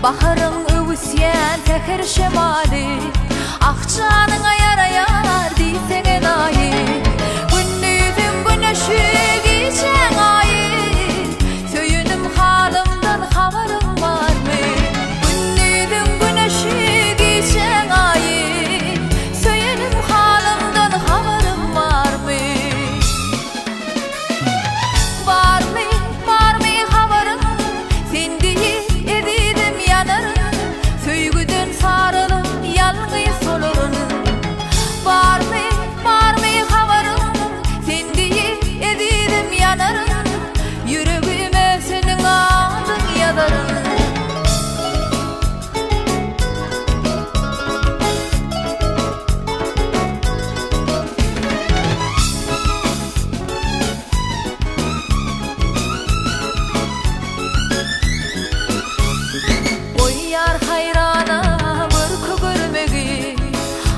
Baharın övüsyen teker şemali Akçanın ayar ayar deysen enayi Gündüzün güneşi geçen ayı Söyünüm halimden haberim var mı? Gündüzün güneşi geçen ayı Söyünüm halimden haberim var mı? Var mı, var mı haberim? Sen değil edidim yanarım Söygüden sarılım yalnız olurum Var mı, var mı haberim? Sen değil edidim yanarım Yüreğime senin adın yazarım Yar hayrana mırkı görmegi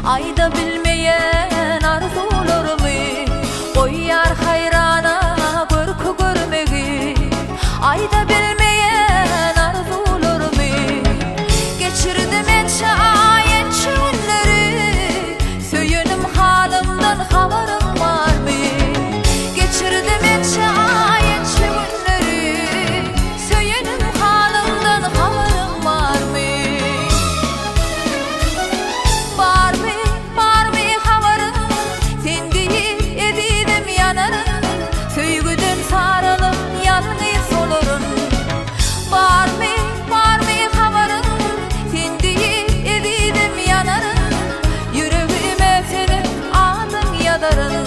Ayda bilmeyen arzularımı Oy yar hayrana mırkı görmegi Ayda bilmeyen arzularımı Geçirdim etçe ayetçe günleri Söyünüm halimden haberim var mı? Geçirdim etçe ayetçe günleri Söyünüm halimden haberim var mı? Var mı, var mı haberim? Sen değil edidim yanarım Söygüden sarılım yalnız olurum Var mı, var mı haberim? Sen değil edidim yanarım Yüreğime senin adın yazarım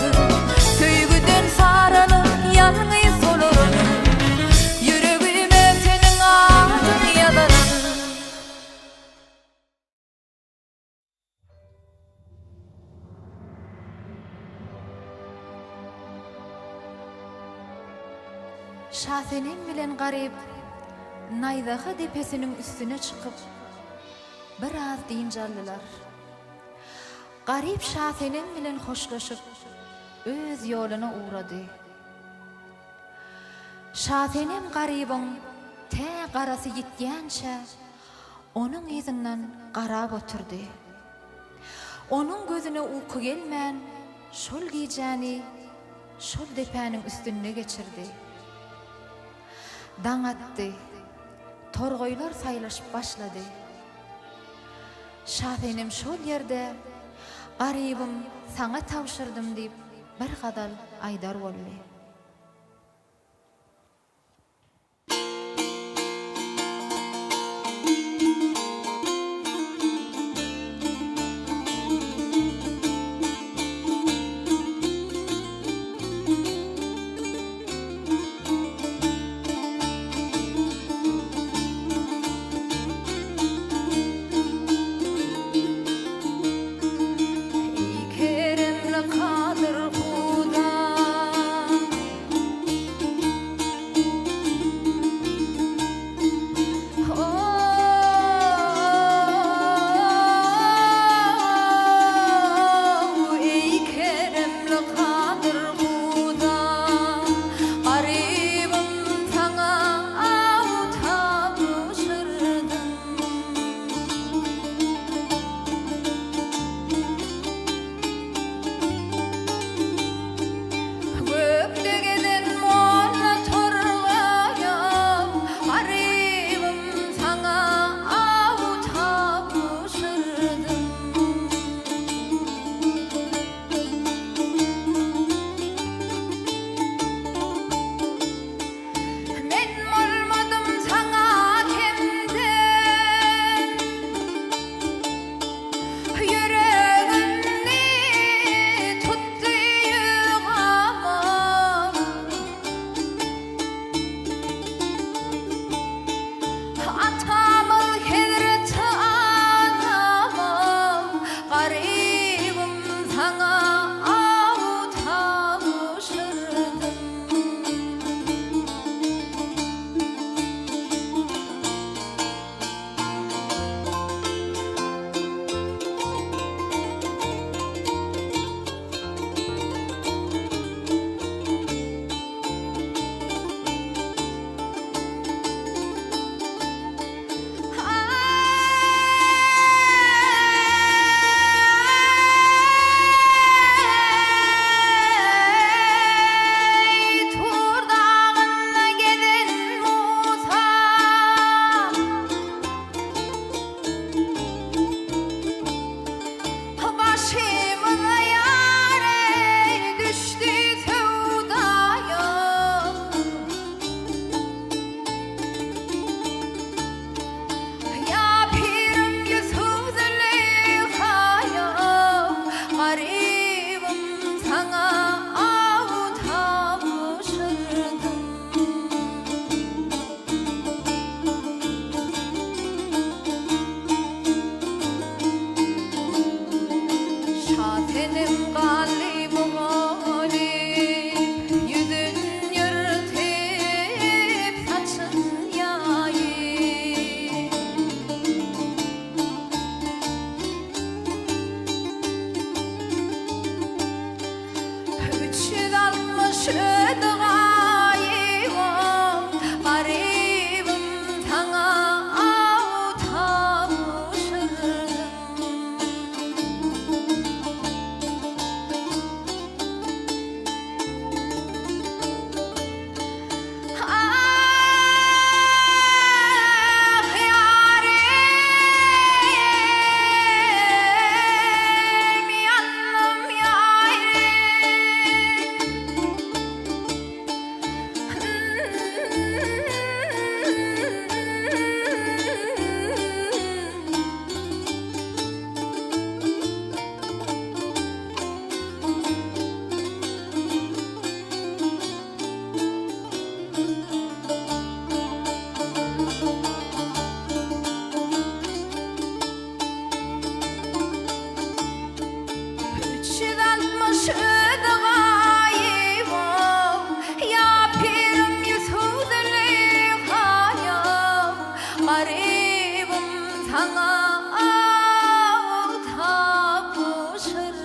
Söygüden sarılım yalnız olurum Yüreğime senin adın yazarım Şasenim bilen garip Naydağı depesinin üstüne çıkıp biraz deyinceldiler. Garip Şasenim bilen hoşlaşıp öz yoluna uğradı. Şasenim garibin te qarası gitgençe onun izinden qarab oturdu. Onun gözüne uyku gelmen şol giyeceğini şol depenin üstüne geçirdi. Daň attı. Torgoylar saylaşıp başladı. Şasenim şol yerde garibim sana tavşırdım deyip bir kadal aydar boldy. Kadir Huda sana tapışırdım.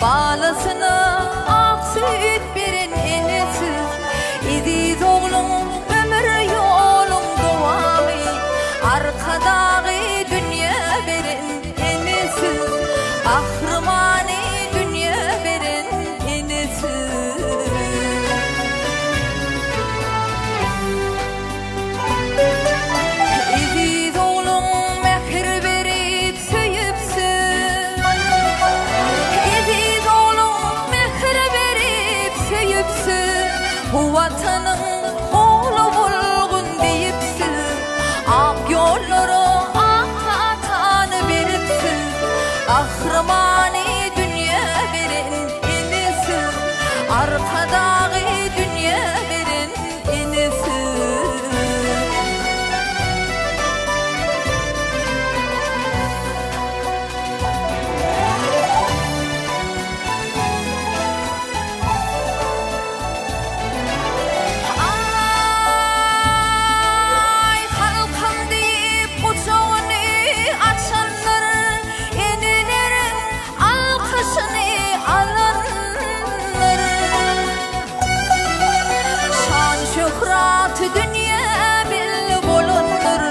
Bağlasını ak süt bir bilipsin, bu vatanın oğlu bulgun deyipsin. Ak yolları anlatanı bilipsin, kahramani dünya verin inisin, arkadağı dünya verin inisin. Dünya belli bulundur,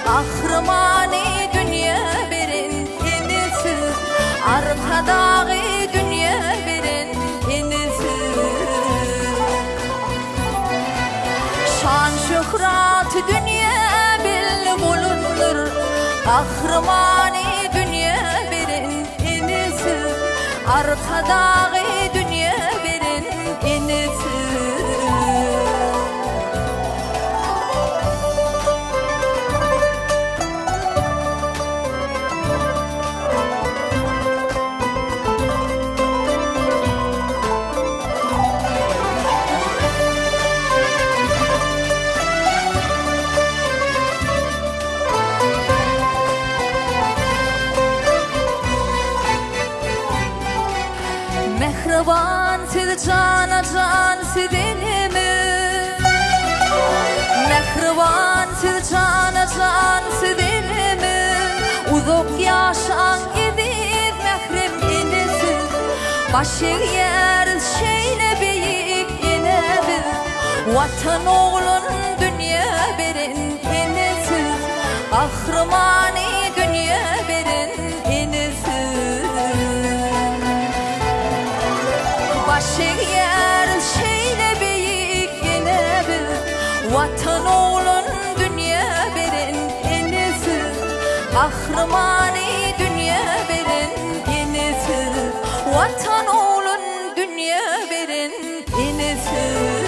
kahramani dünya verin inisin, arkadağı dünya verin inisin. Şan şöhret dünya belli bulundur, kahramani dünya verin inisin, arkadağı dünya verin inisin. Mehriban siz cana can sidilimi, mehriban siz cana can sidilimi, uzak yaşan gidip mehrim inisin, başı yer şeyle büyük inedir, vatan oğlun dünya verin inisin, kahramani dünya verin inisin. Başı yer şeyle büyük yine bir, vatan oğlun dünya verin inisin, kahramani dünya verin inisin, vatan oğlun dünya verin inisin.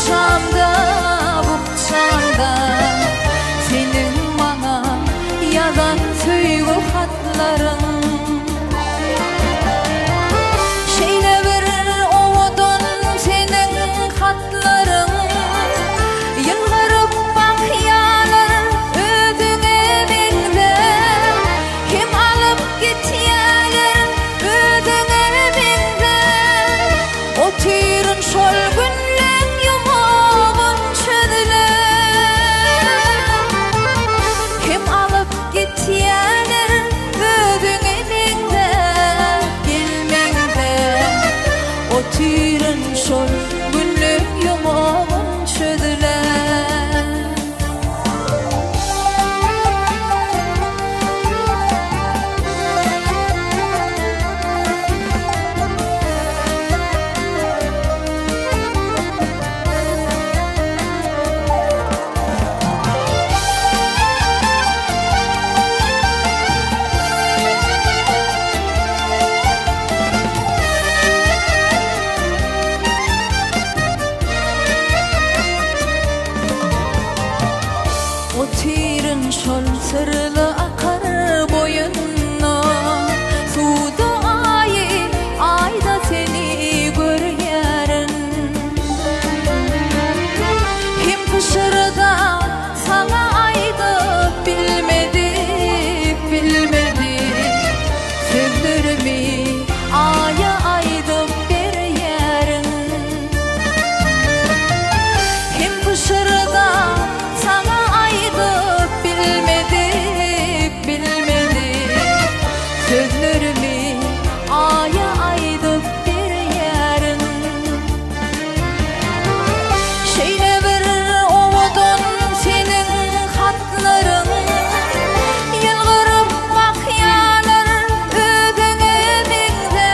çağımda, bu çağımda senin bana yazan söygü hatların şeyle bir ovadan senin hatların yılgarıp bakyalar ödüne bende kim alıp gityalar ödüne bende o tüyrün şol günlüğün yumağın çödüler kim alıp gityalar ödüne bende gelmende o tüyrün şol günlüğün yumağın çödüler o tüyrün şol sırlı akar boyunna suda ayda seni görüyerin kim kışırda sana ayda bilmedik sözlerimi ayda bir yerin kim kışırda sana ayda bilmedik sözlerimi ayda bir yerin şeyle bir ovadan senin hatların yılgırıp bakyalar ödüne bende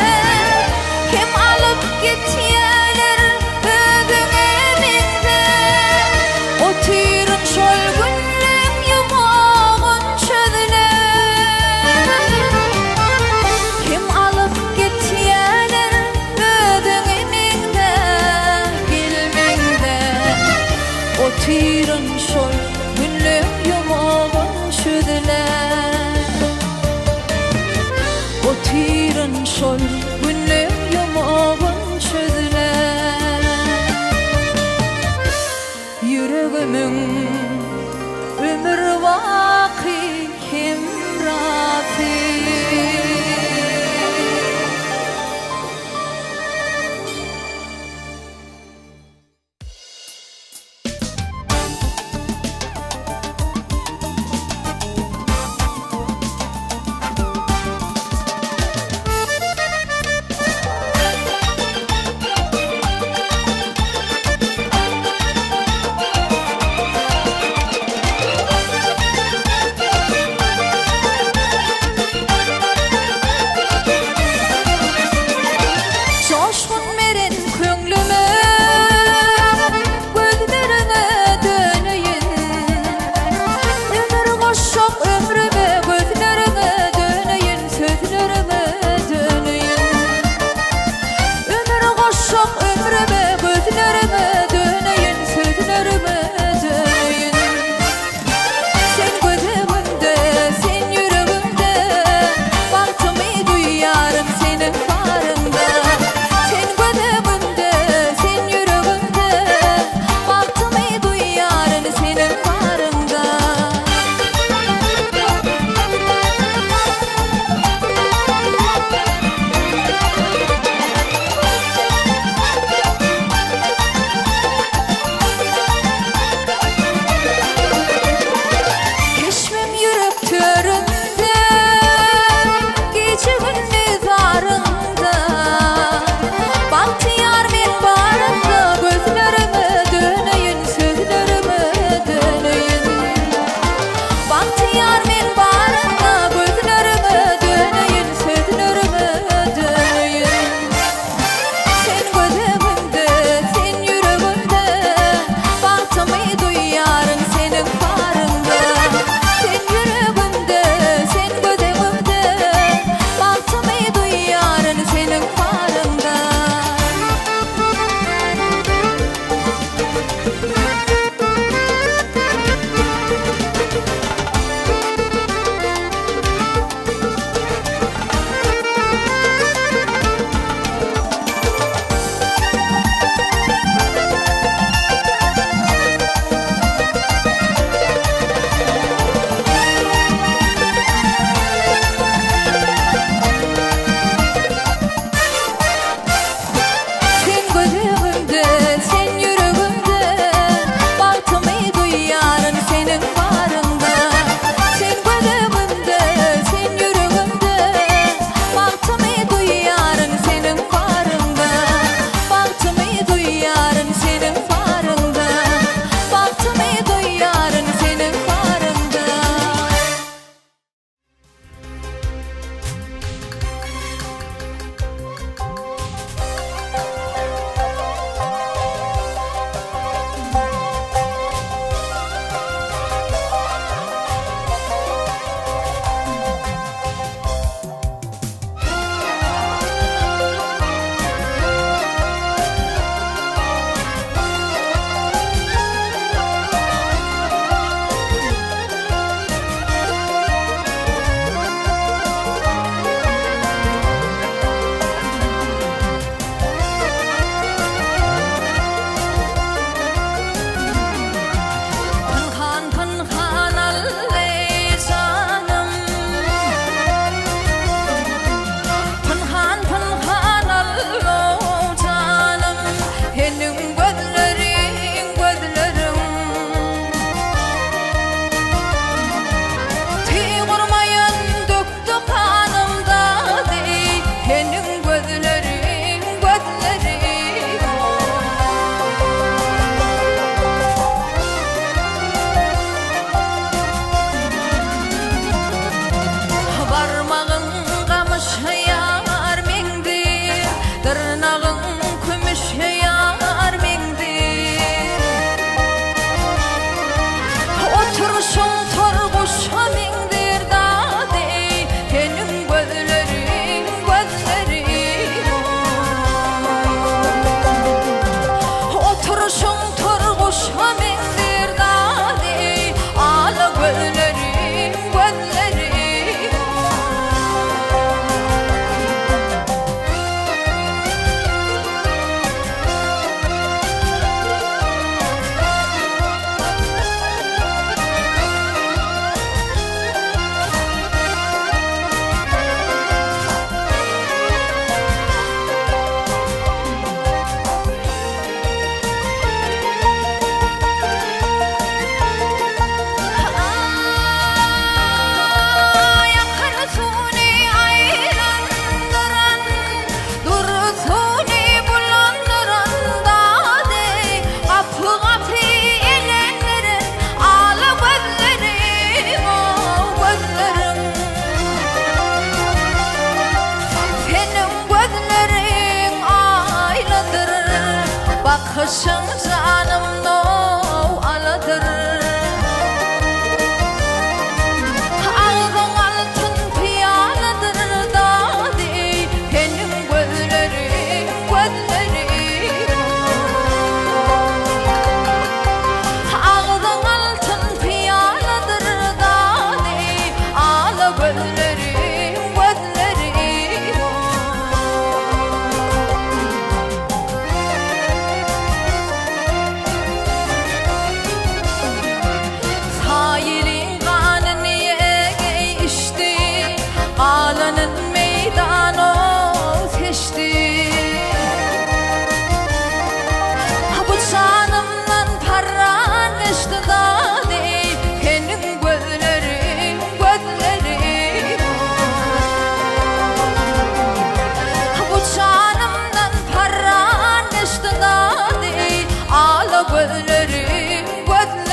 kim alıp gityalar ödüne bende o tüyrün şol günlüğün yumağın çödüler kim alıp gityalar ödüne bende gelmende o tüyrün şol günlüğün yumağın çödüler o tüyrün şol günlüğün yumağın çödüler yüreğimin ömür vaki hemrati bakışın canımda aladır. Ağzın altın piyaladır dadi, benim gözlerim, gözlerim. Ağzın altın piyaladır dadi, ağla gözlerim, gözlerim. Sahilin kanını ye içti, ağlanın meydanı seçti. Bu canımdan paran geçti dadi, benim gözlerim, gözlerim. Bu canımdan paran geçti dadi, ağla gözlerim, gözlerim.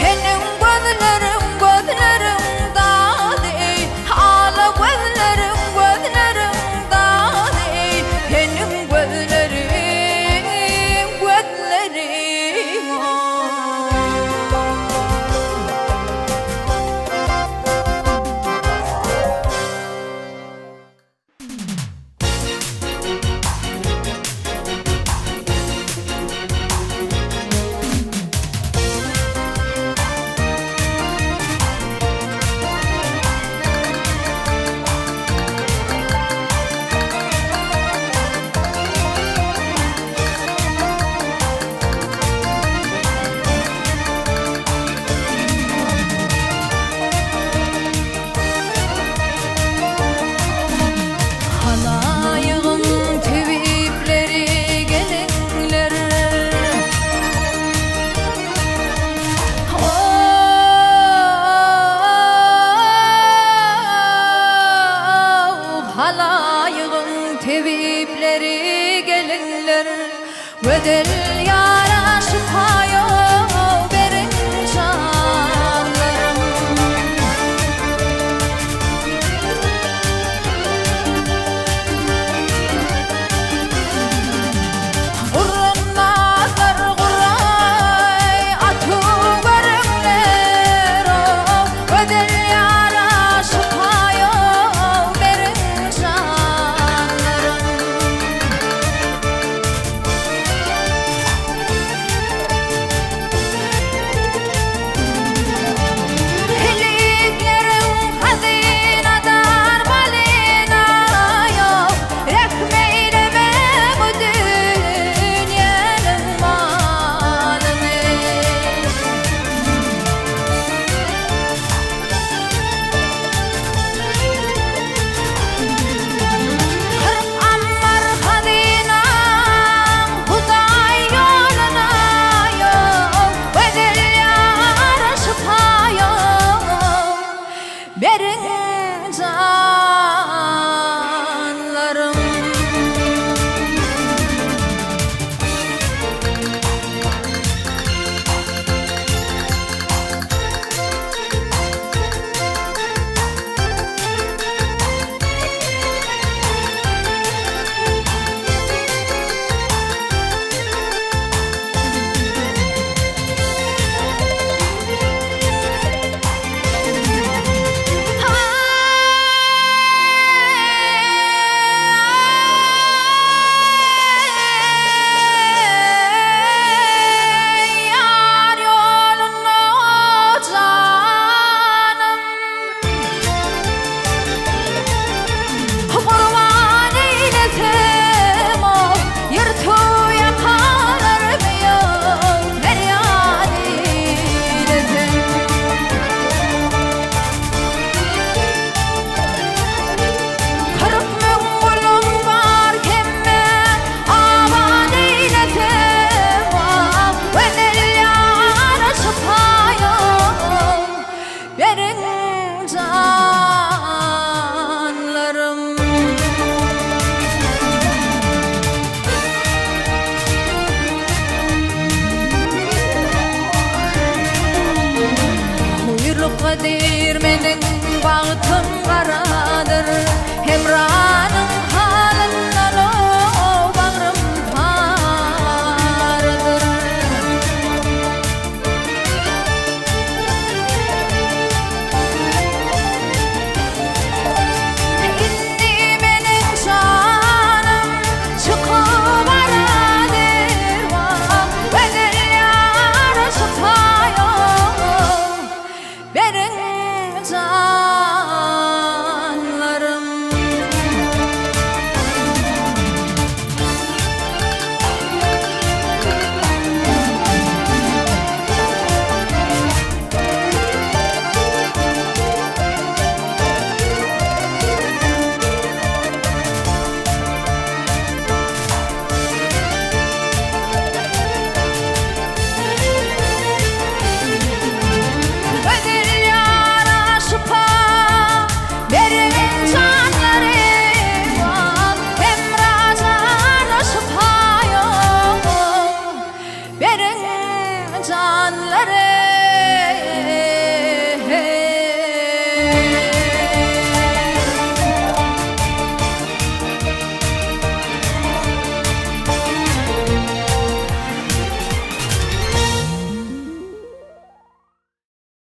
Senin gözlerin, gözlerin dadi, ağla gözlerin, gözlerin dadi, benim gözlerim, gözlerim. Halayığın tebipleri gelinler, halayığın tebipleri gelinler, bedel yara şifaya verin canlarım. Kurunmazlar kuray atı verenler, bedel yara şifaya verin canlarım. dir meniň bagtym